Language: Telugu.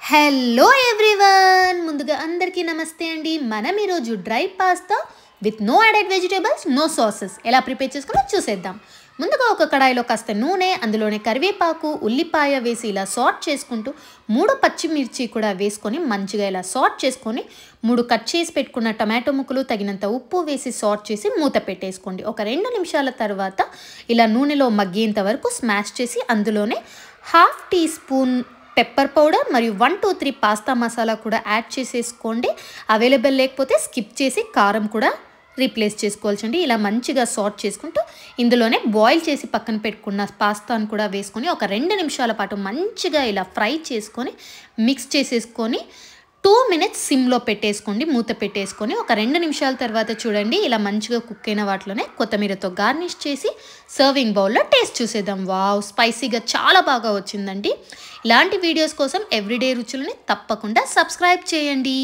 హలో ఎవ్రీవన్, ముందుగా అందరికీ నమస్తే అండి. మనం ఈరోజు dry pasta with no added vegetables, no sauces ఎలా ప్రిపేర్ చేసుకుని చూసేద్దాం. ముందుగా ఒక కడాయిలో కాస్త నూనె, అందులోనే కరివేపాకు, ఉల్లిపాయ వేసి ఇలా సాట్ చేసుకుంటూ 3 పచ్చిమిర్చి కూడా వేసుకొని మంచిగా ఇలా సాట్ చేసుకొని 3 కట్ చేసి పెట్టుకున్న టమాటో ముక్కలు, తగినంత ఉప్పు వేసి సాట్ చేసి మూత పెట్టేసుకోండి. ఒక 2 నిమిషాల తర్వాత ఇలా నూనెలో మగ్గేంత వరకు స్మాష్ చేసి అందులోనే 1/2 టీ స్పూన్ పెప్పర్ పౌడర్ మరియు 1, 2, 3 పాస్తా మసాలా కూడా యాడ్ చేసేసుకోండి. అవైలబుల్ లేకపోతే స్కిప్ చేసి కారం కూడా రీప్లేస్ చేసుకోవాల్సింది. ఇలా మంచిగా సాట్ చేసుకుంటూ ఇందులోనే బాయిల్ చేసి పక్కన పెట్టుకున్న పాస్తాను కూడా వేసుకొని ఒక 2 నిమిషాల పాటు మంచిగా ఇలా ఫ్రై చేసుకొని మిక్స్ చేసేసుకొని 2 మినిట్స్ సిమ్లో పెట్టేసుకోండి. మూత పెట్టేసుకొని ఒక 2 నిమిషాల తర్వాత చూడండి ఇలా మంచిగా కుక్ అయిన వాటిలోనే కొత్తిమీరతో గార్నిష్ చేసి సర్వింగ్ బౌల్లో టేస్ట్ చూసేద్దాం. వావ్, స్పైసీగా చాలా బాగా వచ్చిందండి. ఇలాంటి వీడియోస్ కోసం ఎవ్రీడే రుచులని తప్పకుండా సబ్స్క్రైబ్ చేయండి.